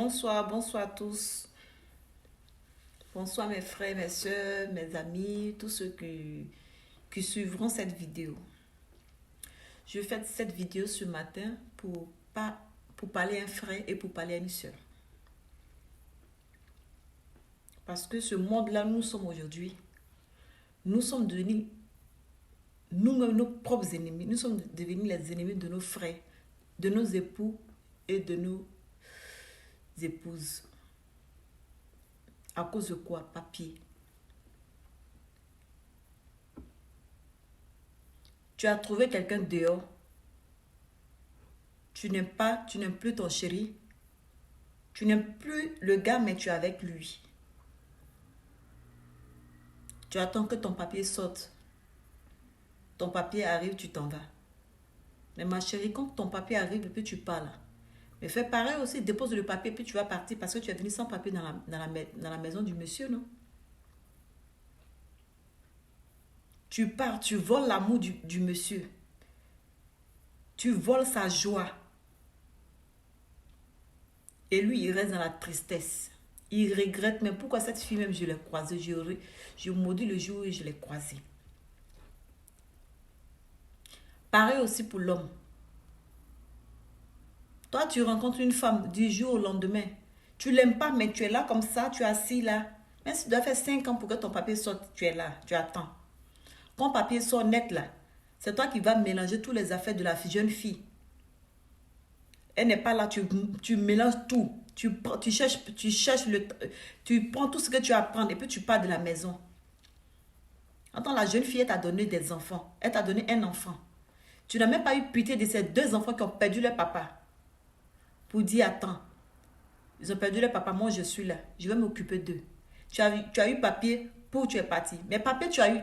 Bonsoir, bonsoir à tous. Bonsoir mes frères, mes soeurs, mes amis, tous ceux qui suivront cette vidéo. Je fais cette vidéo ce matin pour parler à un frère et pour parler à une soeur. Parce que ce monde-là, nous sommes aujourd'hui, nous sommes devenus nous-mêmes nos propres ennemis. Nous sommes devenus les ennemis de nos frères, de nos époux et de nos épouses. À cause de quoi? Papier. Tu as trouvé quelqu'un dehors. Tu n'aimes plus ton chéri. Tu n'aimes plus le gars, mais tu es avec lui. Tu attends que ton papier sorte. Ton papier arrive, tu t'en vas. Mais ma chérie, quand ton papier arrive, et puis tu parles. Mais fais pareil aussi, dépose le papier, puis tu vas partir parce que tu es venu sans papier dans la maison du monsieur, non? Tu pars, tu voles l'amour du monsieur. Tu voles sa joie. Et lui, il reste dans la tristesse. Il regrette même pourquoi cette fille même, je l'ai croisée. Je maudis le jour où je l'ai croisée. Pareil aussi pour l'homme. Toi, tu rencontres une femme du jour au lendemain. Tu l'aimes pas, mais tu es là comme ça, tu es assis là. Même si tu dois faire 5 ans pour que ton papier sorte, tu es là, tu attends. Quand le papier sort net là, c'est toi qui vas mélanger toutes les affaires de la jeune fille. Elle n'est pas là, tu mélanges tout. Tu prends tout ce que tu as à prendre et puis tu pars de la maison. Attends, la jeune fille, elle t'a donné des enfants. Elle t'a donné un enfant. Tu n'as même pas eu pitié de ces 2 enfants qui ont perdu leur papa. Pour dire, attends, ils ont perdu leur papa, moi je suis là. Je vais m'occuper d'eux. Tu as eu papier pour tu es parti. Mais papier, tu as eu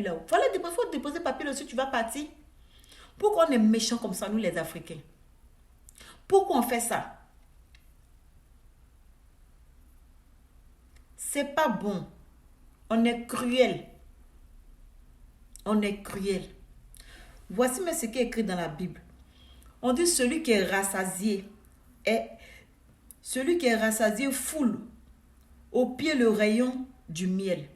là. Il faut déposer papier là-dessus, tu vas partir. Pourquoi on est méchants comme ça, nous les Africains? Pourquoi on fait ça? C'est pas bon. On est cruel. On est cruel. Voici mais ce qui est écrit dans la Bible. On dit celui qui est rassasié foule au pied le rayon du miel.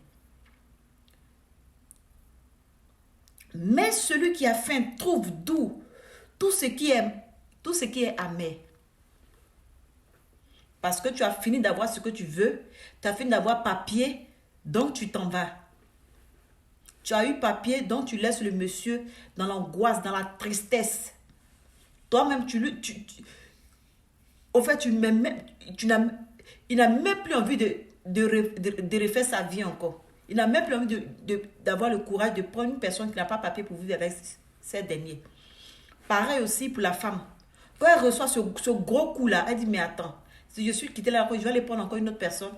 Mais celui qui a faim trouve doux tout ce qui est amer. Parce que tu as fini d'avoir ce que tu veux, tu as fini d'avoir papier, donc tu t'en vas. Tu as eu papier, donc tu laisses le monsieur dans l'angoisse, dans la tristesse. Toi-même, au fait, il n'a même plus envie de refaire sa vie encore. Il n'a même plus envie d'avoir le courage de prendre une personne qui n'a pas papier pour vivre avec ces derniers. Pareil aussi pour la femme. Quand elle reçoit ce gros coup-là, elle dit, mais attends, si je suis quittée là, je vais aller prendre encore une autre personne.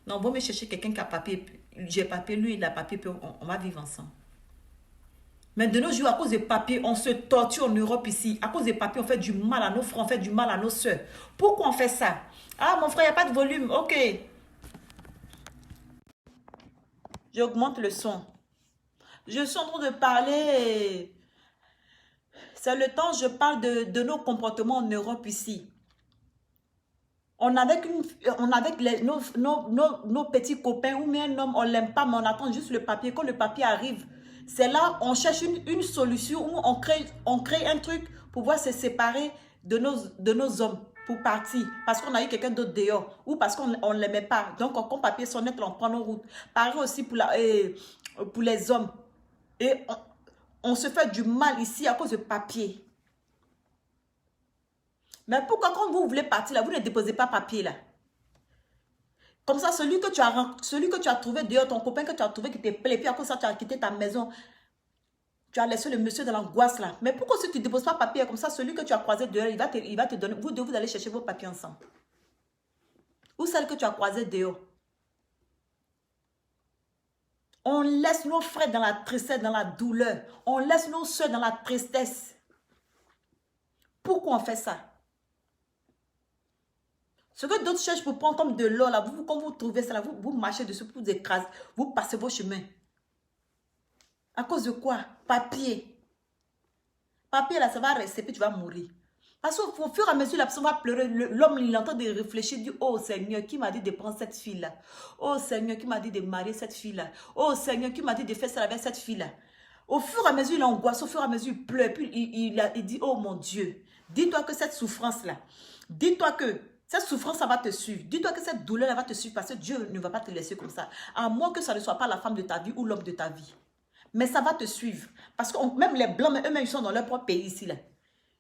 Non, va me chercher quelqu'un qui a papier. J'ai papier, lui, il a papier, puis on va vivre ensemble. Mais de nos jours, à cause des papiers, on se torture en Europe ici. À cause des papiers, on fait du mal à nos frères, on fait du mal à nos soeurs. Pourquoi on fait ça? Ah, mon frère, il n'y a pas de volume. Ok. J'augmente le son. Je suis en train de parler. C'est le temps, je parle de nos comportements en Europe ici. On avec nos petits copains ou bien un homme, on ne l'aime pas, mais on attend juste le papier. Quand le papier arrive, c'est là on cherche une solution où on crée un truc pour pouvoir se séparer de nos hommes pour partir. Parce qu'on a eu quelqu'un d'autre dehors ou parce qu'on ne l'aimait pas. Donc, quand le papier sonne, on prend nos routes. Pareil aussi pour les hommes. Et on se fait du mal ici à cause de papier. Mais pourquoi quand vous voulez partir là, vous ne déposez pas papier là? Comme ça, celui que tu as trouvé dehors, ton copain que tu as trouvé qui te plaît, puis à cause de ça, tu as quitté ta maison. Tu as laissé le monsieur dans l'angoisse là. Mais pourquoi si tu ne déposes pas papier comme ça, celui que tu as croisé dehors, il va te donner, vous deux, vous allez chercher vos papiers ensemble. Ou celle que tu as croisée dehors. On laisse nos frères dans la tristesse, dans la douleur. On laisse nos soeurs dans la tristesse. Pourquoi on fait ça? Ce que d'autres cherchent pour prendre comme de l'or, là, quand vous trouvez ça, là, vous marchez dessus pour vous écraser, vous passez vos chemins. À cause de quoi? Papier. Papier, là, ça va rester, puis tu vas mourir. Parce qu'au fur et à mesure, la personne va pleurer. L'homme, il entend de réfléchir, dit, oh Seigneur, qui m'a dit de prendre cette fille-là? Oh Seigneur, qui m'a dit de marier cette fille-là? Oh Seigneur, qui m'a dit de faire ça avec cette fille-là? Au fur et à mesure, il angoisse, au fur et à mesure, il pleure. Puis il dit, oh mon Dieu, dis-toi que cette souffrance-là, dis-toi que cette souffrance, ça va te suivre. Dis-toi que cette douleur, elle va te suivre parce que Dieu ne va pas te laisser comme ça. À moins que ça ne soit pas la femme de ta vie ou l'homme de ta vie. Mais ça va te suivre. Parce que même les Blancs, eux-mêmes, ils sont dans leur propre pays ici, là.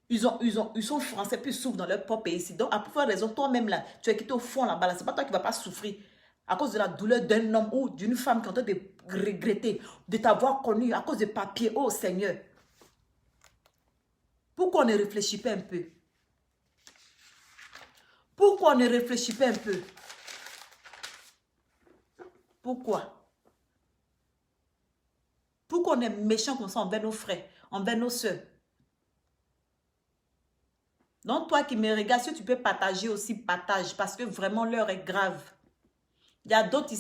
Ils sont français, puis ils souffrent dans leur propre pays ici. Donc, à plusieurs raisons, toi-même, là, tu es quitté au fond là-bas. Ce n'est pas toi qui ne vas pas souffrir à cause de la douleur d'un homme ou d'une femme qui est en train de regretter de t'avoir connu à cause de papier. Oh Seigneur. Pourquoi on ne réfléchit pas un peu? Pourquoi on ne réfléchit pas un peu? Pourquoi? Pourquoi on est méchant comme ça envers nos frères, envers nos soeurs? Donc, toi qui me regardes, si tu peux partager aussi, partage. Parce que vraiment, l'heure est grave. Il y a d'autres,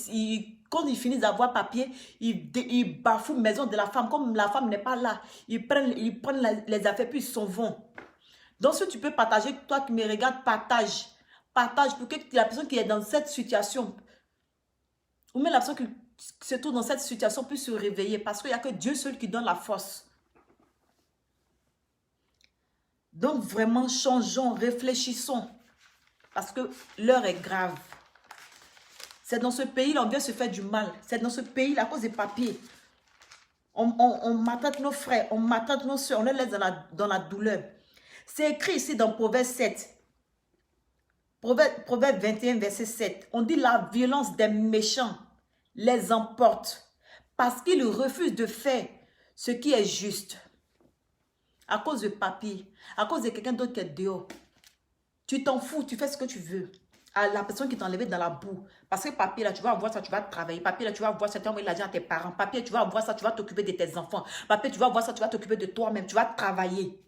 quand ils finissent d'avoir papier, ils bafouent la maison de la femme. Comme la femme n'est pas là, ils prennent les affaires puis ils s'en vont. Donc, si tu peux partager, toi qui me regardes, partage. Partage pour que la personne qui est dans cette situation, ou même la personne qui se trouve dans cette situation puisse se réveiller. Parce qu'il n'y a que Dieu seul qui donne la force. Donc, vraiment, changeons, réfléchissons. Parce que l'heure est grave. C'est dans ce pays-là, on vient se faire du mal. C'est dans ce pays-là, à cause des papiers. On maltraite nos frères, on maltraite nos soeurs, on les laisse dans la douleur. C'est écrit ici dans Proverbe 7. Proverbe 21, verset 7. On dit la violence des méchants les emporte parce qu'ils refusent de faire ce qui est juste. À cause de papier, à cause de quelqu'un d'autre qui est dehors. Tu t'en fous, tu fais ce que tu veux. À la personne qui t'a enlevé dans la boue. Parce que papier, là, tu vas avoir ça, tu vas travailler. Papier, là, tu vas avoir ça, tu vas envoyer l'argent à tes parents. Papier, tu vas avoir ça, tu vas t'occuper de tes enfants. Papier, tu vas avoir ça, tu vas t'occuper de toi-même. Tu vas travailler.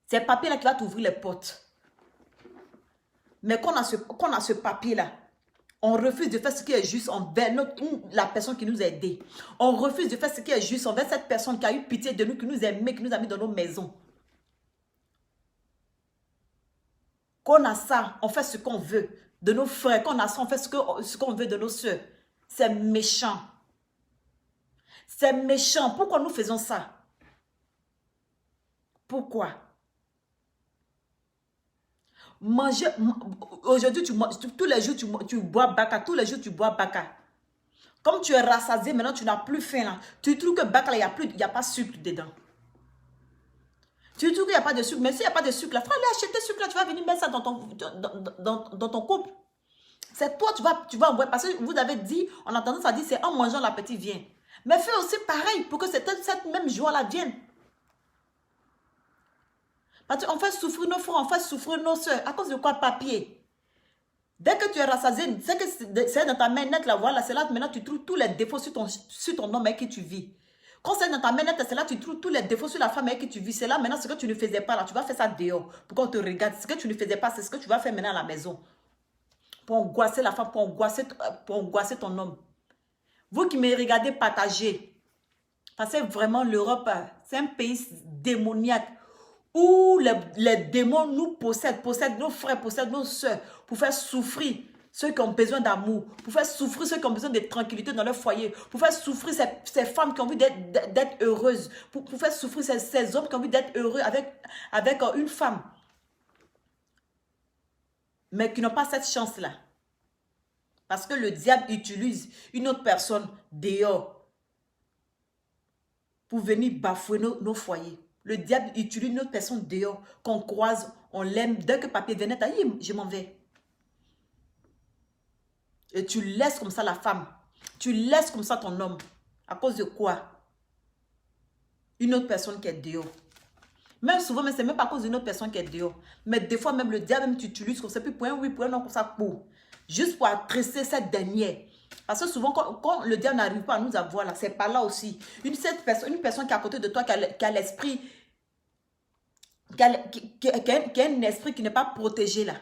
C'est papier là qui va t'ouvrir les portes. Mais quand on a ce papier-là, on refuse de faire ce qui est juste envers la personne qui nous a aidés. On refuse de faire ce qui est juste envers cette personne qui a eu pitié de nous, qui nous aimait, qui nous a mis dans nos maisons. Quand on a ça, on fait ce qu'on veut de nos frères. Quand on a ça, on fait ce qu'on veut de nos soeurs. C'est méchant. C'est méchant. Pourquoi nous faisons ça? Pourquoi? Manger, aujourd'hui, tous les jours, tu bois baka. Tous les jours, tu bois baka. Comme tu es rassasié, maintenant, tu n'as plus faim. Là. Tu trouves que baka, il n'y a pas de sucre dedans. Tu trouves qu'il n'y a pas de sucre. Mais s'il n'y a pas de sucre, là, il faut aller acheter sucre. Là, tu vas venir mettre ça dans ton couple. C'est toi, tu vas envoyer. Parce que vous avez dit, on a tendance à dire, c'est en mangeant l'appétit vient. Mais fais aussi pareil pour que cette même joie-là vienne. Parce qu'on fait souffrir nos frères, on fait souffrir nos soeurs. À cause de quoi? Papier. Dès que tu es rassasié, c'est dans ta main nette, là, voilà, c'est là, maintenant tu trouves tous les défauts sur ton homme avec qui tu vis. Quand c'est dans ta main nette, c'est là tu trouves tous les défauts sur la femme avec qui tu vis. C'est là, maintenant, ce que tu ne faisais pas, là, tu vas faire ça dehors, pour qu'on te regarde. Ce que tu ne faisais pas, c'est ce que tu vas faire maintenant à la maison. Pour angoisser la femme, pour angoisser ton homme. Vous qui me regardez, partagez. Parce que vraiment, l'Europe, c'est un pays démoniaque. Où les démons nous possèdent nos frères, possèdent nos soeurs, pour faire souffrir ceux qui ont besoin d'amour, pour faire souffrir ceux qui ont besoin de tranquillité dans leur foyer, pour faire souffrir ces femmes qui ont envie d'être heureuses, pour faire souffrir ces hommes qui ont envie d'être heureux avec une femme, mais qui n'ont pas cette chance-là. Parce que le diable utilise une autre personne dehors pour venir bafouer nos foyers. Le diable utilise une autre personne dehors, qu'on croise, on l'aime. Dès que papier venait, t'as dit, je m'en vais. Et tu laisses comme ça la femme. Tu laisses comme ça ton homme. À cause de quoi? Une autre personne qui est dehors. Même souvent, mais c'est même pas à cause d'une autre personne qui est dehors. Mais des fois, même le diable, même tu utilises comme ça, puis pour un oui, pour un non, comme ça, pour. Juste pour attrisser cette dernière. Parce que souvent, quand le diable n'arrive pas à nous avoir, là, c'est pas là aussi. Une personne qui est à côté de toi, qui a l'esprit, qui a un esprit qui n'est pas protégé là.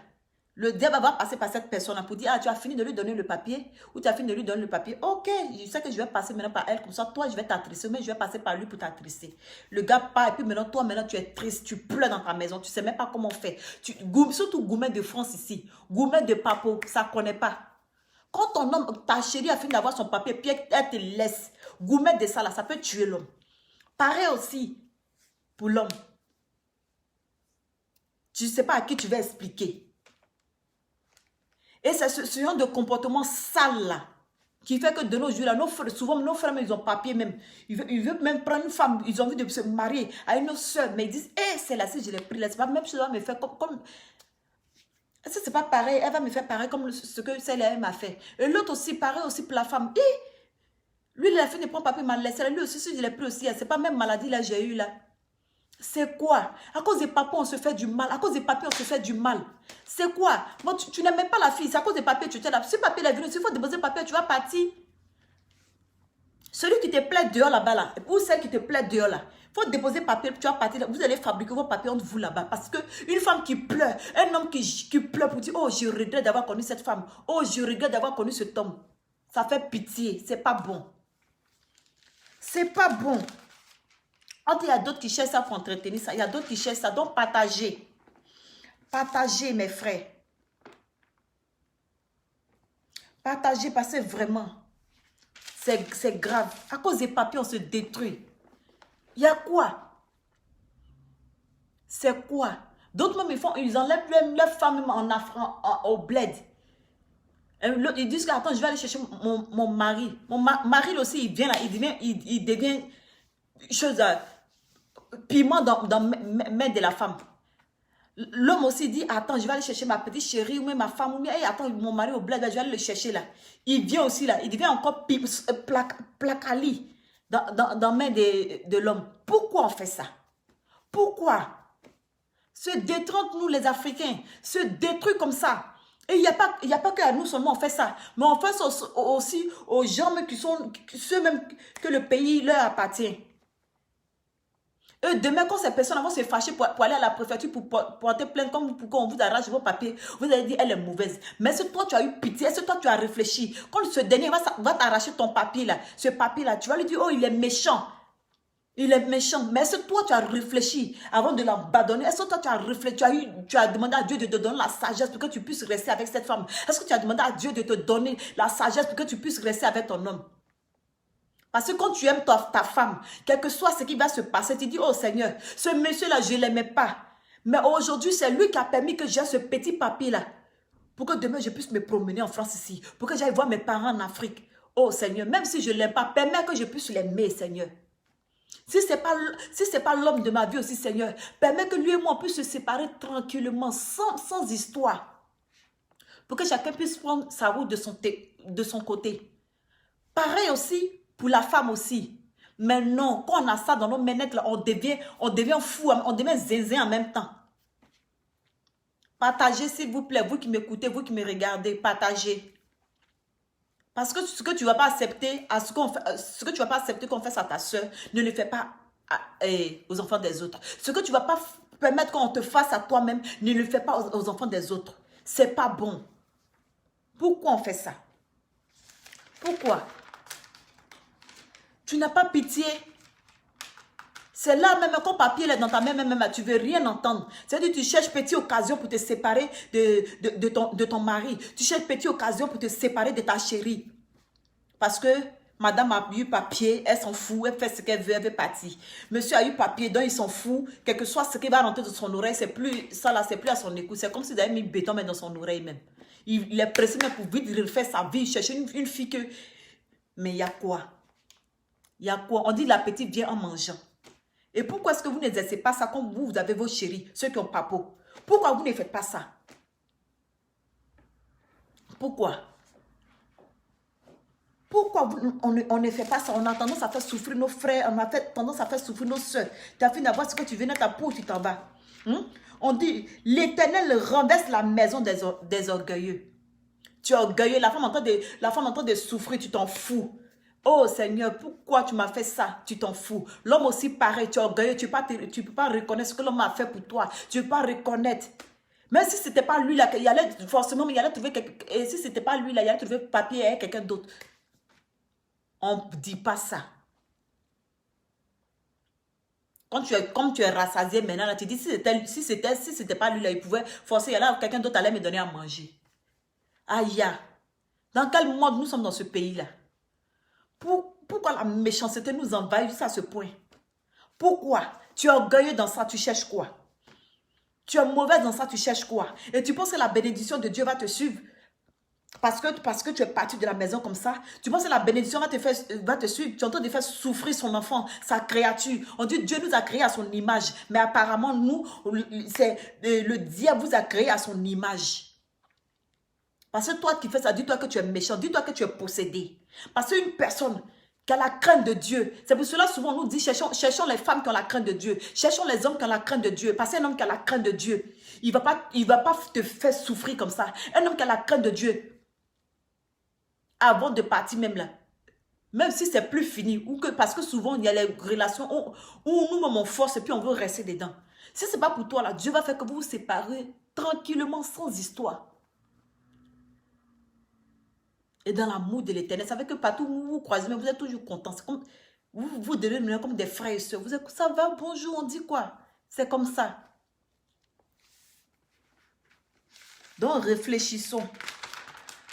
Le diable va passer par cette personne pour dire, ah, tu as fini de lui donner le papier, ou tu as fini de lui donner le papier. Ok, je sais que je vais passer maintenant par elle, comme ça, toi, je vais t'attrisser, mais je vais passer par lui pour t'attrisser. Le gars part, et puis maintenant, toi, maintenant, tu es triste, tu pleures dans ta maison, tu ne sais même pas comment faire. Surtout Goumet de France ici, Goumet de Papo, ça ne connaît pas. Quand ton homme, ta chérie a fini d'avoir son papier, puis elle te laisse, Goumet de ça, là, ça peut tuer l'homme. Pareil aussi pour l'homme. Tu ne sais pas à qui tu vas expliquer. Et c'est ce genre de comportement sale là qui fait que de nos jours, là, souvent nos frères, ils ont papier même. Ils veulent même prendre une femme, ils ont envie de se marier à une autre soeur, mais ils disent, eh, c'est là, si je l'ai pris là, c'est pas même chose, elle va me faire comme ça, c'est pas pareil, elle va me faire pareil comme ce que celle-là m'a fait. Et l'autre aussi, pareil aussi pour la femme. Et lui, il a fait, ne prend papier, il m'a laissé, lui aussi, si je l'ai pris aussi, c'est pas même maladie là, j'ai eu là. C'est quoi? À cause des papiers, on se fait du mal. À cause des papiers, on se fait du mal. C'est quoi? Moi, tu n'aimes même pas la fille. C'est à cause des papiers, tu t'es là. Si le papier est venu, s'il faut déposer le papier, tu vas partir. Celui qui te plaît dehors là-bas, là, ou celle qui te plaît dehors là, il faut déposer le papier, tu vas partir. Vous allez fabriquer vos papiers entre vous là-bas. Parce qu'une femme qui pleure, un homme qui pleure pour dire, oh, je regrette d'avoir connu cette femme. Oh, je regrette d'avoir connu cet homme. Ça fait pitié. C'est pas bon. C'est pas bon. Il y a d'autres qui cherchent ça pour entretenir ça. Il y a d'autres qui cherchent ça. Donc, partagez. Partagez, mes frères. Partagez parce que vraiment, c'est grave. À cause des papiers, on se détruit. Il y a quoi? C'est quoi? D'autres même, ils enlèvent leur femme au bled. Ils disent que, attends, je vais aller chercher mon mari. Mon mari aussi, il vient là, il devient chose... piment dans la main de la femme. L'homme aussi dit, attends, je vais aller chercher ma petite chérie ou même ma femme. Ou bien, hey, attends, mon mari au bled, je vais aller le chercher là. Il vient aussi là, il devient encore placali dans la main de l'homme. Pourquoi on fait ça? Pourquoi? Se détruire, nous les Africains, se détruire comme ça. Et il n'y a pas que à nous seulement on fait ça, mais on fait ça aussi aux gens qui sont ceux même que le pays leur appartient. Demain, quand ces personnes vont se fâcher pour aller à la préfecture pour porter plainte, comme pourquoi on vous arrache vos papiers, vous allez dire elle est mauvaise. Mais si toi tu as eu pitié, si toi tu as réfléchi, quand ce dernier va t'arracher ton papier là, ce papier là, tu vas lui dire oh il est méchant. Il est méchant. Mais est-ce que toi tu as réfléchi avant de l'abandonner? Est-ce que toi tu as réfléchi, tu as demandé à Dieu de te donner la sagesse pour que tu puisses rester avec cette femme? Est-ce que tu as demandé à Dieu de te donner la sagesse pour que tu puisses rester avec ton homme? Parce que quand tu aimes ta femme, quel que soit ce qui va se passer, tu dis, oh Seigneur, ce monsieur-là, je ne l'aimais pas. Mais aujourd'hui, c'est lui qui a permis que j'ai ce petit papier-là. Pour que demain, je puisse me promener en France ici. Pour que j'aille voir mes parents en Afrique. Oh Seigneur, même si je ne l'aime pas, permets que je puisse l'aimer, Seigneur. Si ce n'est pas l'homme de ma vie aussi, Seigneur, permets que lui et moi puissions se séparer tranquillement, sans histoire. Pour que chacun puisse prendre sa route de son côté. Pareil aussi pour la femme aussi. Mais non, quand on a ça dans nos manettes, là, on devient fou, on devient zinzin en même temps. Partagez s'il vous plaît, vous qui m'écoutez, vous qui me regardez, partagez. Parce que ce que tu ne vas pas accepter, ce que tu vas pas accepter qu'on fasse à ta soeur, ne le fais pas aux enfants des autres. Ce que tu ne vas pas permettre qu'on te fasse à toi-même, ne le fais pas aux enfants des autres. C'est pas bon. Pourquoi on fait ça? Pourquoi? Tu n'as pas pitié. C'est là même quand papier est dans ta main, même, tu ne veux rien entendre. C'est-à-dire que tu cherches petite occasion pour te séparer de ton mari. Tu cherches petite occasion pour te séparer de ta chérie. Parce que madame a eu papier, elle s'en fout, elle fait ce qu'elle veut, elle veut partir. Monsieur a eu papier, donc il s'en fout. Quel que soit ce qui va rentrer dans son oreille, c'est plus ça là, c'est plus à son écoute. C'est comme s'il avait mis béton dans son oreille même. Il est pressé même pour vite refaire sa vie, chercher une fille que... Mais il y a quoi? Il y a quoi? On dit la petite vient en mangeant. Et pourquoi est-ce que vous n'exercez pas ça comme vous avez vos chéris, ceux qui ont papo? Pourquoi vous ne faites pas ça? Pourquoi? Pourquoi on ne fait pas ça? On a tendance à faire souffrir nos frères, on a tendance à faire souffrir nos soeurs. Tu as fini d'avoir ce que tu venais à ta peau, tu t'en vas. On dit, l'Éternel renverse la maison des orgueilleux. Tu es orgueilleux, la femme en train de souffrir, tu t'en fous. Oh Seigneur, pourquoi tu m'as fait ça? Tu t'en fous. L'homme aussi pareil, tu es orgueilleux, tu ne peux pas reconnaître ce que l'homme a fait pour toi. Tu ne peux pas reconnaître. Même si ce n'était pas lui, là, il allait forcément, il allait trouver quelqu'un. Et si ce n'était pas lui, là, il allait trouver papier avec quelqu'un d'autre. On ne dit pas ça. Comme tu es rassasié maintenant, là, tu dis, si c'était pas lui, là, il pouvait forcer, là, quelqu'un d'autre allait me donner à manger. Aïe, dans quel monde nous sommes dans ce pays-là? Pourquoi la méchanceté nous envahit jusqu'à ce point? Pourquoi? Tu es orgueilleux dans ça, tu cherches quoi? Tu es mauvaise dans ça, tu cherches quoi? Et tu penses que la bénédiction de Dieu va te suivre parce que tu es parti de la maison comme ça? Tu penses que la bénédiction va te suivre? Tu es en train de faire souffrir son enfant, sa créature. On dit Dieu nous a créés à son image. Mais apparemment, nous, le diable vous a créé à son image. Parce que toi qui fais ça, dis-toi que tu es méchant, dis-toi que tu es possédé. Parce qu'une personne qui a la crainte de Dieu, c'est pour cela souvent on nous dit cherchons les femmes qui ont la crainte de Dieu, cherchons les hommes qui ont la crainte de Dieu. Parce qu'un homme qui a la crainte de Dieu, il ne va pas te faire souffrir comme ça. Un homme qui a la crainte de Dieu, avant de partir même là, même si c'est plus fini, parce que souvent il y a les relations où nous-mêmes on force et puis on veut rester dedans. Si ce n'est pas pour toi là, Dieu va faire que vous vous séparez tranquillement sans histoire. Et dans l'amour de l'éternel, ça fait que partout où vous vous croisez, mais vous êtes toujours contents. Comme, vous devenez comme des frères et sœurs. Vous êtes, ça va, bonjour, on dit quoi? C'est comme ça. Donc réfléchissons.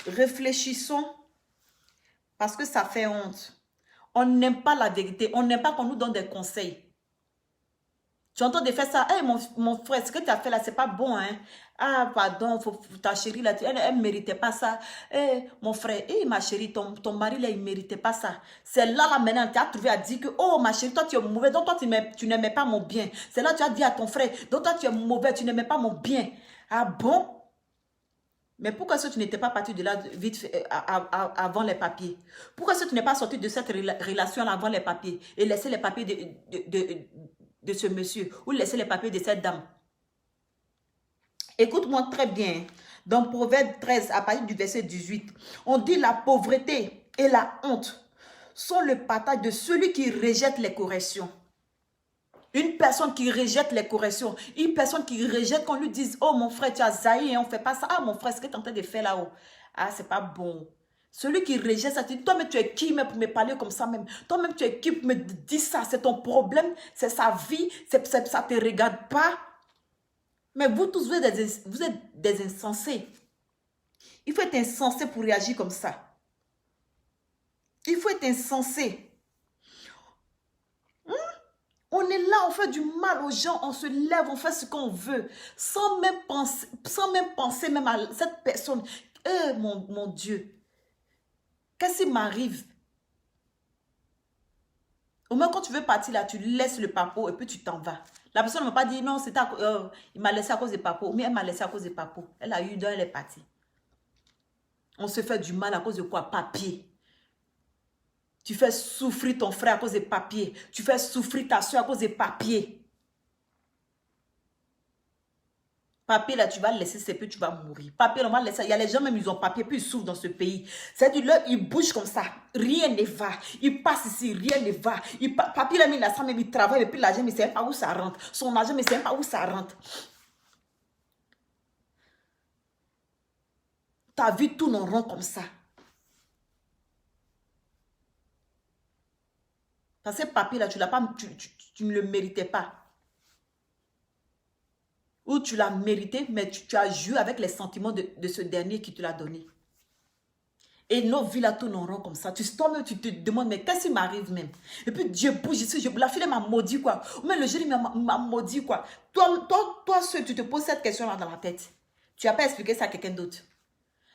Réfléchissons parce que ça fait honte. On n'aime pas la vérité. On n'aime pas qu'on nous donne des conseils. Tu entends de faire ça. Hey, mon frère, ce que tu as fait là, c'est pas bon, hein. Ah, pardon, ta chérie, là, elle ne méritait pas ça. Hey, mon frère, hey, ma chérie, ton mari, là, il ne méritait pas ça. C'est là, maintenant, tu as trouvé à dire que, oh, ma chérie, toi, tu es mauvais, donc toi, tu n'aimais pas mon bien. C'est là, tu as dit à ton frère, donc toi, tu es mauvais, tu n'aimais pas mon bien. Ah bon? Mais pourquoi est-ce que tu n'étais pas parti de là vite fait, avant les papiers? Pourquoi est-ce que tu n'es pas sorti de cette relation-là avant les papiers et laisser les papiers de ce monsieur ou laisser les papiers de cette dame? Écoute-moi très bien. Dans Proverbe 13, à partir du verset 18, on dit la pauvreté et la honte sont le partage de celui qui rejette les corrections. Une personne qui rejette les corrections, une personne qui rejette qu'on lui dise, oh mon frère, tu as zaï et on ne fait pas ça. Ah mon frère, ce que tu es en train de faire là-haut, ah c'est pas bon. Celui qui rejette ça, tu dis, toi-même tu es qui même pour me parler comme ça même? Toi-même tu es qui pour me dire ça? C'est ton problème, c'est sa vie, ça ne te regarde pas. Mais vous tous, vous êtes des insensés. Il faut être insensé pour réagir comme ça. Il faut être insensé. On est là, on fait du mal aux gens, on se lève, on fait ce qu'on veut, sans même penser même à cette personne. Eh mon Dieu, qu'est-ce qui m'arrive? Au moins quand tu veux partir là, tu laisses le papo et puis tu t'en vas. La personne ne m'a pas dit non, il m'a laissé à cause des papos. Mais elle m'a laissé à cause des papos. Elle a eu deux, elle est partie. On se fait du mal à cause de quoi? Papier. Tu fais souffrir ton frère à cause des papiers. Tu fais souffrir ta soeur à cause des papiers. Papier, là, tu vas le laisser, c'est puis tu vas mourir. Papier, on va laisser. Il y a les gens, même, ils ont papier, puis ils souffrent dans ce pays. C'est-à-dire, là, ils bougent comme ça. Rien ne va. Ils passent ici, rien ne va. Papier, là, il a ça, même, il travaille, et puis l'argent, mais il ne sait pas où ça rentre. Son argent, mais il ne sait pas où ça rentre. Ta vie tourne en rond comme ça. Parce que papier, là, tu ne le méritais pas. Ou tu l'as mérité, mais tu as joué avec les sentiments de ce dernier qui te l'a donné. Et nos vies là tournent en rond comme ça. Toi-même, tu te demandes, mais qu'est-ce qui m'arrive même? Et puis Dieu bouge ici, la fille m'a maudit quoi. Ou même le génie m'a maudit quoi. Toi seul, tu te poses cette question-là dans la tête. Tu n'as pas expliqué ça à quelqu'un d'autre.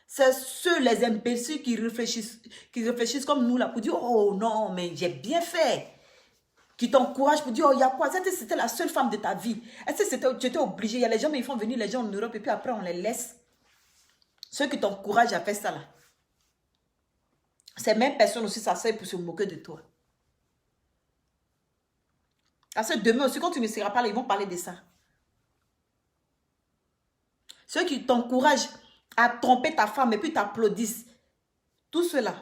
C'est ceux, les imbéciles qui réfléchissent comme nous là pour dire, oh non, mais j'ai bien fait. Qui t'encouragent pour dire, oh, il y a quoi? C'était la seule femme de ta vie. Est-ce que tu étais obligé? Il y a les gens, mais ils font venir les gens en Europe et puis après, on les laisse. Ceux qui t'encouragent à faire ça là. Ces mêmes personnes aussi, ça sert pour se moquer de toi. Parce que demain aussi, quand tu ne seras pas là, ils vont parler de ça. Ceux qui t'encouragent à tromper ta femme et puis t'applaudissent. Tout cela.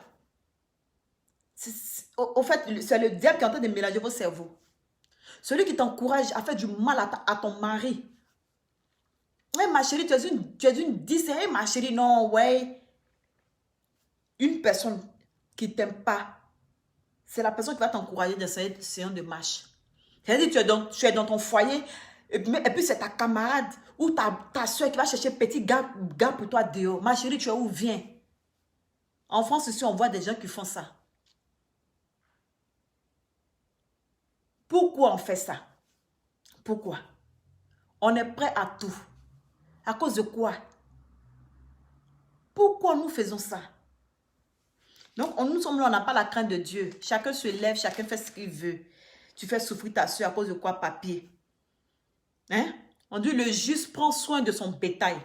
Au fait, c'est le diable qui est en train de mélanger vos cerveaux. Celui qui t'encourage à faire du mal à ton mari. Ouais, ma chérie, tu es une 10. Hey, ma chérie, non, ouais. Une personne qui ne t'aime pas, c'est la personne qui va t'encourager dans cette séance de marche. C'est-à-dire, tu es dans ton foyer, et puis c'est ta camarade ou ta soeur qui va chercher petit gars pour toi dehors. Ma chérie, tu es où? Viens. En France, ici, on voit des gens qui font ça. Pourquoi on fait ça? Pourquoi? On est prêt à tout. À cause de quoi? Pourquoi nous faisons ça? Donc, nous sommes là, on n'a pas la crainte de Dieu. Chacun se lève, chacun fait ce qu'il veut. Tu fais souffrir ta soeur à cause de quoi, papier? Hein? On dit le juste prend soin de son bétail.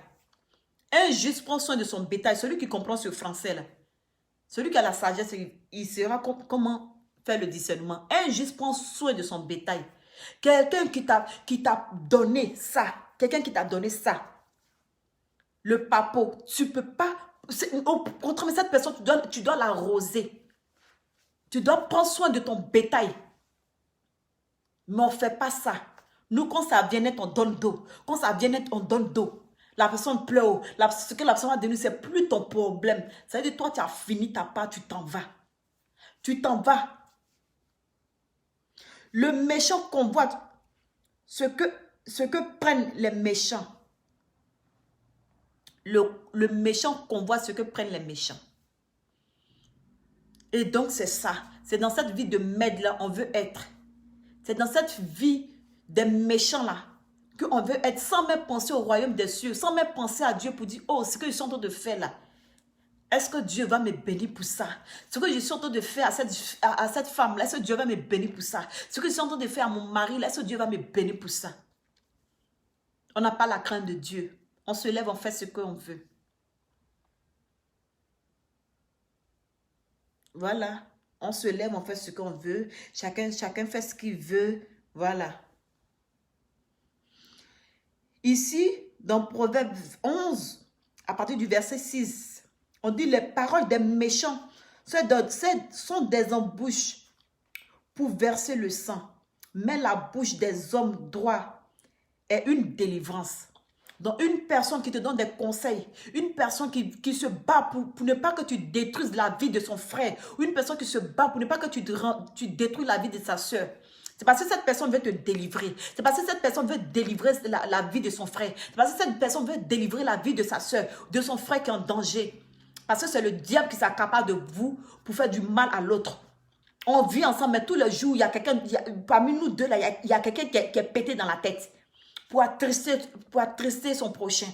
Un juste prend soin de son bétail. Celui qui comprend ce français là. Celui qui a la sagesse, il saura comment faire le discernement. Un juste prend soin de son bétail. Quelqu'un qui t'a donné ça. Quelqu'un qui t'a donné ça. Le papo, tu peux pas. Contre cette personne, tu dois l'arroser. Tu dois prendre soin de ton bétail. Mais on ne fait pas ça. Nous, quand ça vient net, on donne d'eau. Quand ça vient net, on donne d'eau. La personne pleure. Ce que la personne va donner, c'est plus ton problème. Ça veut dire, toi, tu as fini ta part, tu t'en vas. Tu t'en vas. Le méchant convoite ce que prennent les méchants. Le méchant convoite ce que prennent les méchants. Et donc, c'est ça. C'est dans cette vie de merde-là, on veut être. C'est dans cette vie des méchants-là qu'on veut être sans même penser au royaume des cieux, sans même penser à Dieu pour dire, oh, ce que je suis en train de faire là, est-ce que Dieu va me bénir pour ça? Ce que je suis en train de faire à cette femme-là, est-ce que Dieu va me bénir pour ça? Ce que je suis en train de faire à mon mari, là, est-ce que Dieu va me bénir pour ça? On n'a pas la crainte de Dieu. On se lève, on fait ce qu'on veut. Voilà. On se lève, on fait ce qu'on veut. Chacun fait ce qu'il veut. Voilà. Ici, dans Proverbe 11, à partir du verset 6, on dit les paroles des méchants sont des embûches pour verser le sang. Mais la bouche des hommes droits est une délivrance. Donc, une personne qui te donne des conseils, une personne qui se bat pour ne pas que tu détruises la vie de son frère, ou une personne qui se bat pour ne pas que tu détruis la vie de sa soeur. C'est parce que cette personne veut te délivrer. C'est parce que cette personne veut délivrer la vie de son frère. C'est parce que cette personne veut délivrer la vie de sa soeur, de son frère qui est en danger. Parce que c'est le diable qui s'accapare de vous pour faire du mal à l'autre. On vit ensemble, mais tous les jours, il y a quelqu'un, parmi nous deux, là, il y a quelqu'un qui est pété dans la tête pour attrister son prochain.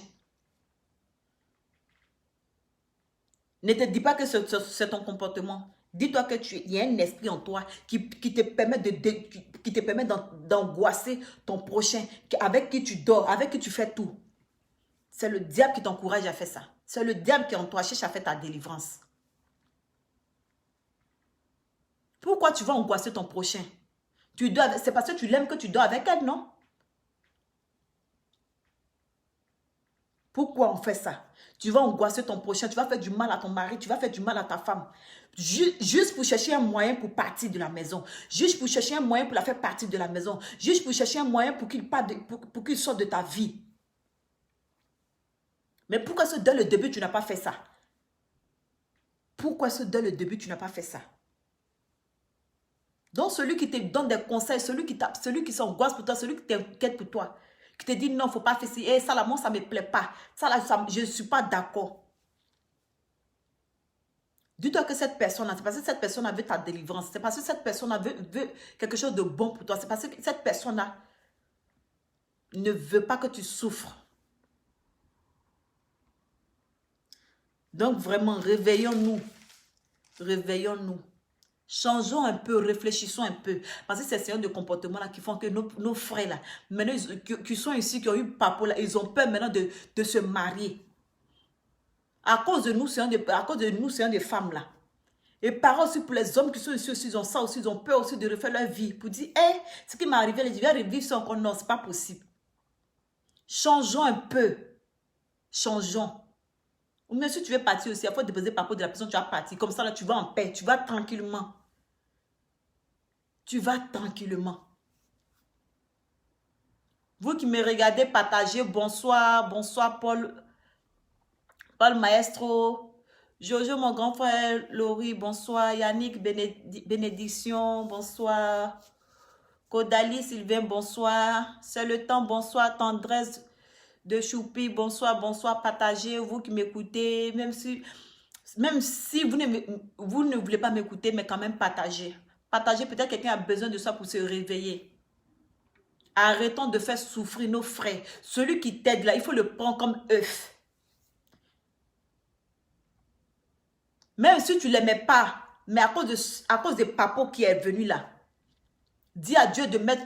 Ne te dis pas que c'est ton comportement. Dis-toi que il y a un esprit en toi qui te permet d'angoisser ton prochain, avec qui tu dors, avec qui tu fais tout. C'est le diable qui t'encourage à faire ça. C'est le diable qui en toi cherche à faire ta délivrance. Pourquoi tu vas angoisser ton prochain? C'est parce que tu l'aimes que tu dors avec elle, non? Pourquoi on fait ça? Tu vas angoisser ton prochain, tu vas faire du mal à ton mari, tu vas faire du mal à ta femme. Juste pour chercher un moyen pour partir de la maison. Juste pour chercher un moyen pour la faire partir de la maison. Juste pour chercher un moyen pour qu'il sorte de ta vie. Mais pourquoi dès le début, tu n'as pas fait ça? Pourquoi dès le début, tu n'as pas fait ça? Donc, celui qui te donne des conseils, celui qui s'angoisse pour toi, celui qui t'inquiète pour toi, qui te dit non, il ne faut pas faire ça. Eh, ça là, moi, ça ne me plaît pas. Ça là, je ne suis pas d'accord. Dis-toi que cette personne-là, c'est parce que cette personne veut ta délivrance. C'est parce que cette personne veut quelque chose de bon pour toi. C'est parce que cette personne-là ne veut pas que tu souffres. Donc, vraiment, réveillons-nous. Réveillons-nous. Changeons un peu, réfléchissons un peu. Parce que c'est ces de comportements-là qui font que nos frères-là, maintenant, qui sont ici, qui ont eu papa, là, ils ont peur maintenant de se marier. À cause de nous, c'est un des femmes-là. Et pareil aussi pour les hommes qui sont ici aussi, ils ont ça aussi, ils ont peur aussi de refaire leur vie. Pour dire, hé, ce qui m'est arrivé, je vais revivre ça encore. Non, ce n'est pas possible. Changeons un peu. Changeons. Ou même si tu veux partir aussi, il faut déposer par rapport de la personne, tu vas partir. Comme ça, là, tu vas en paix, tu vas tranquillement. Tu vas tranquillement. Vous qui me regardez, partagez. Bonsoir, bonsoir Paul. Paul Maestro. Jojo, mon grand frère. Laurie, bonsoir. Yannick, bénédiction, bonsoir. Kodali, Sylvain, bonsoir. C'est le temps, bonsoir. Tendresse de Choupi, bonsoir, bonsoir. Partagez, vous qui m'écoutez. Même si vous ne voulez pas m'écouter, mais quand même partagez. Partagez, peut-être quelqu'un a besoin de ça pour se réveiller. Arrêtons de faire souffrir nos frères. Celui qui t'aide là, il faut le prendre comme œuf. Même si tu ne l'aimais pas, mais à cause de Papo qui est venu là, dis à Dieu de mettre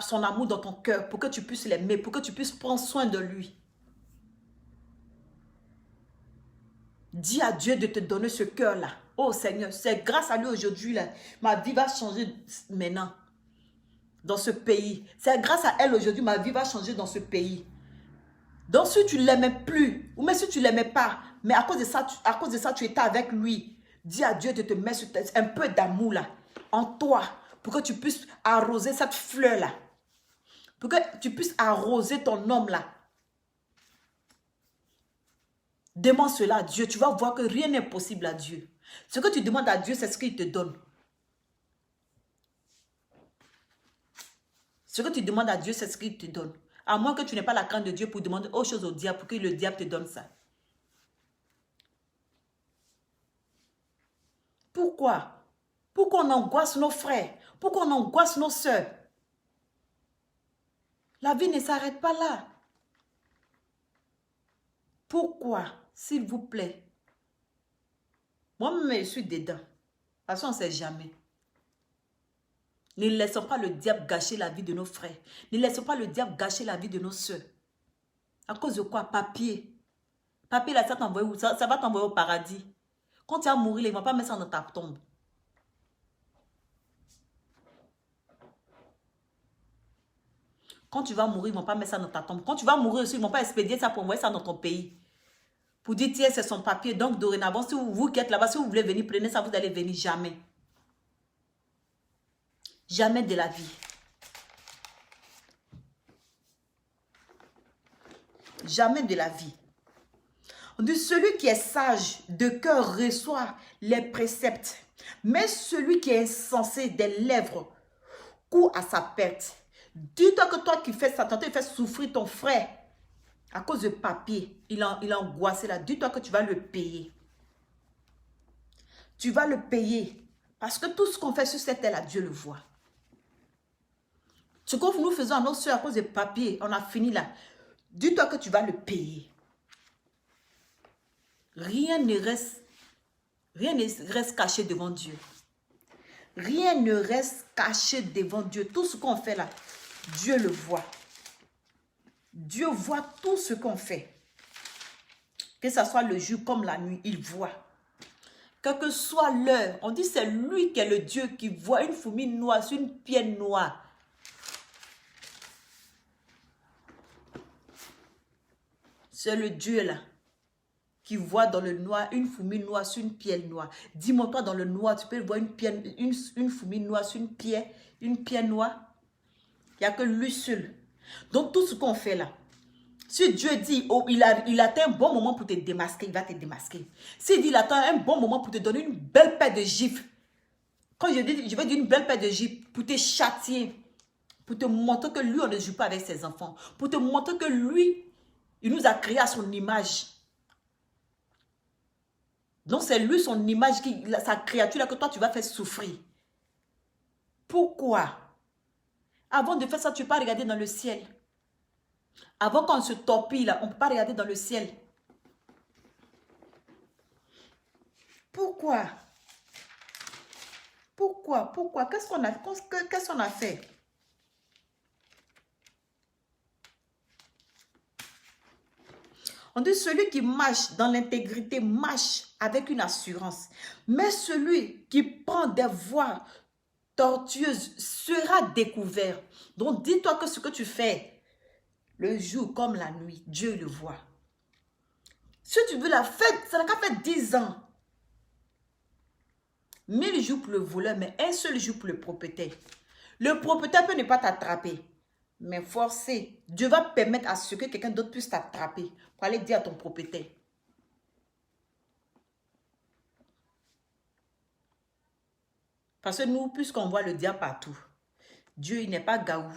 son amour dans ton cœur pour que tu puisses l'aimer, pour que tu puisses prendre soin de lui. Dis à Dieu de te donner ce cœur-là. Oh Seigneur, c'est grâce à lui aujourd'hui, là, ma vie va changer maintenant. Dans ce pays. C'est grâce à elle aujourd'hui, ma vie va changer dans ce pays. Donc si tu ne l'aimais plus, ou même si tu ne l'aimais pas, mais à cause de ça, tu étais avec lui, dis à Dieu de te mettre un peu d'amour là, en toi, pour que tu puisses arroser cette fleur là. Pour que tu puisses arroser ton homme là. Demande cela à Dieu, tu vas voir que rien n'est possible à Dieu. Ce que tu demandes à Dieu, c'est ce qu'il te donne. Ce que tu demandes à Dieu, c'est ce qu'il te donne. À moins que tu n'aies pas la crainte de Dieu pour demander autre chose au diable, pour que le diable te donne ça. Pourquoi? Pourquoi on angoisse nos frères? Pourquoi on angoisse nos sœurs? La vie ne s'arrête pas là. Pourquoi? S'il vous plaît. Moi-même, je suis dedans. Parce qu'on ne sait jamais. Ne laissons pas le diable gâcher la vie de nos frères. Ne laissons pas le diable gâcher la vie de nos soeurs. À cause de quoi? Papier. Papier, là, ça t'envoie où? Ça va t'envoyer au paradis. Quand tu vas mourir, ils ne vont pas mettre ça dans ta tombe. Quand tu vas mourir, ils ne vont pas mettre ça dans ta tombe. Quand tu vas mourir aussi, ils ne vont pas expédier ça pour envoyer ça dans ton pays. Pour dire, tiens, c'est son papier. Donc, dorénavant, si vous qui êtes là-bas, si vous voulez venir, prenez ça, vous allez venir jamais. Jamais de la vie. Jamais de la vie. On dit, celui qui est sage de cœur reçoit les préceptes. Mais celui qui est insensé des lèvres court à sa perte. Dis-toi que toi qui fais ça, tu fais souffrir ton frère. À cause de papier, il a angoissé là. Dis-toi que tu vas le payer. Tu vas le payer. Parce que tout ce qu'on fait sur cette terre, là, Dieu le voit. Ce que nous faisons à nos soeurs à cause de papier, on a fini là. Dis-toi que tu vas le payer. Rien ne reste caché devant Dieu. Rien ne reste caché devant Dieu. Tout ce qu'on fait là, Dieu le voit. Dieu voit tout ce qu'on fait. Que ce soit le jour comme la nuit, il voit. Quelle que soit l'heure, on dit c'est lui qui est le Dieu qui voit une fourmi noire sur une pierre noire. C'est le Dieu là qui voit dans le noir une fourmi noire sur une pierre noire. Dis-moi, toi dans le noir, tu peux voir une fourmi noire sur une pierre noire. Il n'y a que lui seul. Donc tout ce qu'on fait là, si Dieu dit, oh, il attend un bon moment pour te démasquer, il va te démasquer. S'il dit, il attend un bon moment pour te donner une belle paire de gifles. Quand je vais dire une belle paire de gifles, pour te châtier, pour te montrer que lui, on ne joue pas avec ses enfants. Pour te montrer que lui, il nous a créé à son image. Donc c'est lui, son image, sa créature là que toi, tu vas faire souffrir. Pourquoi? Avant de faire ça, tu ne peux pas regarder dans le ciel. Avant qu'on se torpille là, on ne peut pas regarder dans le ciel. Pourquoi? Pourquoi? Qu'est-ce qu'on a fait? On dit celui qui marche dans l'intégrité marche avec une assurance. Mais celui qui prend des voies tortueuses sera découvert. Donc dis-toi que ce que tu fais, le jour comme la nuit, Dieu le voit. Si tu veux la fête, ça n'a qu'à faire 10 ans. 1000 jours pour le voleur, mais un seul jour pour le propriétaire. Le propriétaire peut ne pas t'attraper. Mais forcer, Dieu va permettre à ce que quelqu'un d'autre puisse t'attraper pour aller dire à ton propriétaire. Parce que nous, puisqu'on voit le diable partout, Dieu, il n'est pas gaou.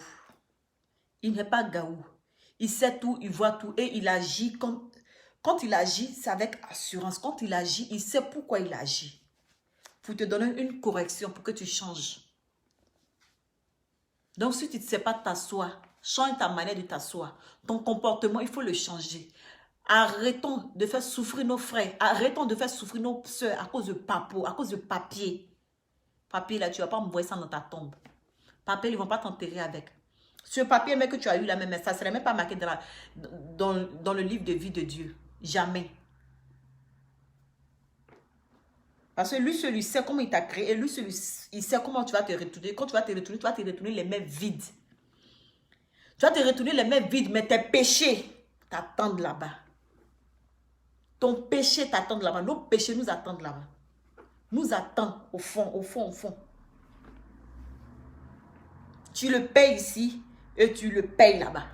Il n'est pas gaou. Il sait tout, il voit tout et il agit comme... Quand il agit, c'est avec assurance. Quand il agit, il sait pourquoi il agit. Pour te donner une correction, pour que tu changes. Donc, si tu ne sais pas t'asseoir, change ta manière de t'asseoir. Ton comportement, il faut le changer. Arrêtons de faire souffrir nos frères. Arrêtons de faire souffrir nos soeurs à cause de papo, à cause de papier. Papier, là, tu ne vas pas envoyer ça dans ta tombe. Papier, ils ne vont pas t'enterrer avec. Ce papier mais que tu as eu là, même ça ne serait même pas marqué dans le livre de vie de Dieu. Jamais. Parce que lui, celui sait comment il t'a créé. Et lui, il sait comment tu vas te retourner. Quand tu vas te retourner, tu vas te retourner les mains vides. Tu vas te retourner les mains vides, mais tes péchés t'attendent là-bas. Ton péché t'attend là-bas. Nos péchés nous attendent là-bas. Nous attendent au fond, au fond, au fond. Tu le payes ici et tu le payes là-bas.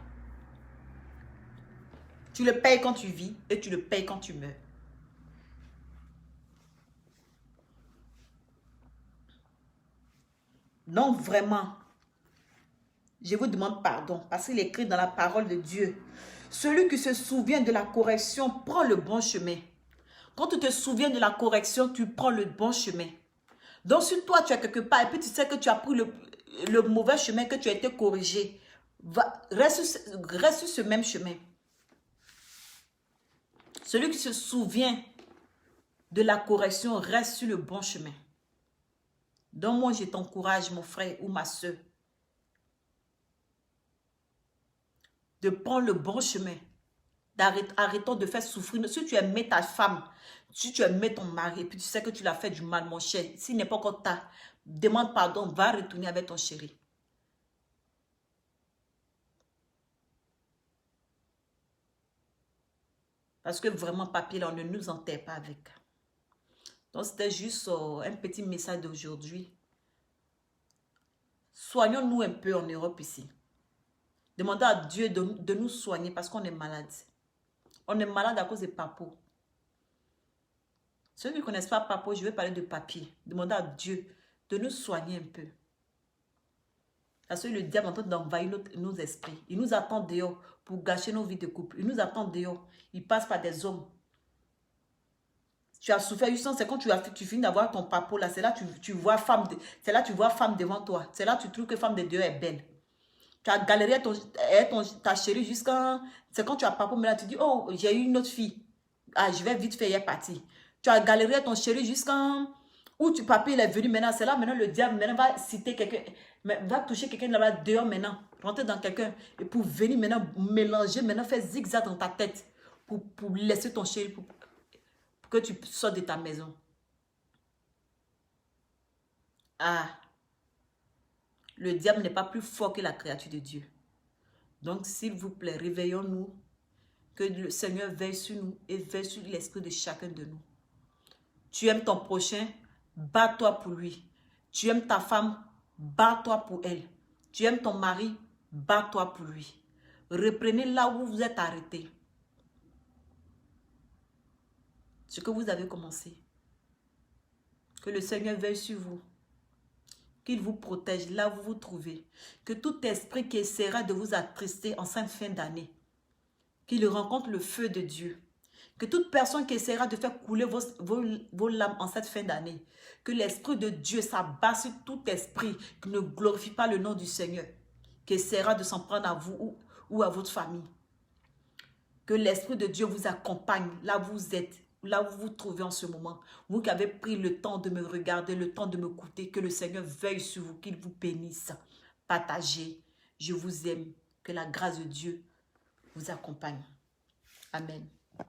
Tu le payes quand tu vis et tu le payes quand tu meurs. Donc vraiment, je vous demande pardon parce qu'il est écrit dans la parole de Dieu. Celui qui se souvient de la correction prend le bon chemin. Quand tu te souviens de la correction, tu prends le bon chemin. Donc si toi tu es quelque part et puis tu sais que tu as pris le mauvais chemin, que tu as été corrigé, reste sur ce même chemin. Celui qui se souvient de la correction reste sur le bon chemin. Donc moi je t'encourage mon frère ou ma soeur de prendre le bon chemin. Arrêtons de faire souffrir. Si tu aimais ta femme, si tu aimais ton mari, et puis tu sais que tu l'as fait du mal, mon cher, s'il n'est pas encore tard, demande pardon, va retourner avec ton chéri. Parce que vraiment, papier, là, on ne nous enterre pas avec. Donc, c'était juste un petit message d'aujourd'hui. Soignons-nous un peu en Europe ici. Demandons à Dieu de nous soigner parce qu'on est malade. On est malade à cause des papos. Ceux qui ne connaissent pas papo, je vais parler de papier. Demandons à Dieu de nous soigner un peu. Parce que le diable est en train d'envahir nos esprits. Il nous attend dehors pour gâcher nos vies de couple. Il nous attend dehors. Il passe par des hommes. Tu as souffert, c'est quand tu finis d'avoir ton papo là, c'est là tu vois femme, c'est là tu vois femme devant toi. C'est là tu trouves que femme de Dieu est belle. Tu as galéré ta chérie jusqu'à... C'est quand tu as papo, mais là tu dis, oh, j'ai eu une autre fille. Ah, je vais vite faire, elle est partie. Tu as galéré ton chéri jusqu'à... Où tu papier, il est venu maintenant. C'est là maintenant le diable maintenant va citer quelqu'un, va toucher quelqu'un là-bas dehors maintenant. Rentrer dans quelqu'un et pour venir maintenant mélanger, maintenant faire zigzag dans ta tête. Pour laisser ton chéri, pour que tu sortes de ta maison. Ah, le diable n'est pas plus fort que la créature de Dieu. Donc, s'il vous plaît, réveillons-nous. Que le Seigneur veille sur nous et veille sur l'esprit de chacun de nous. Tu aimes ton prochain, bats-toi pour lui. Tu aimes ta femme, bats-toi pour elle. Tu aimes ton mari, bats-toi pour lui. Reprenez là où vous êtes arrêtés. Ce que vous avez commencé. Que le Seigneur veille sur vous. Qu'il vous protège là où vous vous trouvez. Que tout esprit qui essaiera de vous attrister en cette fin d'année, qu'il rencontre le feu de Dieu. Que toute personne qui essaiera de faire couler vos larmes en cette fin d'année, que l'Esprit de Dieu s'abat sur tout esprit qui ne glorifie pas le nom du Seigneur, qui essaiera de s'en prendre à vous ou à votre famille. Que l'Esprit de Dieu vous accompagne là où vous êtes, là où vous vous trouvez en ce moment. Vous qui avez pris le temps de me regarder, le temps de m'écouter, que le Seigneur veille sur vous, qu'il vous bénisse. Partagez. Je vous aime. Que la grâce de Dieu vous accompagne. Amen.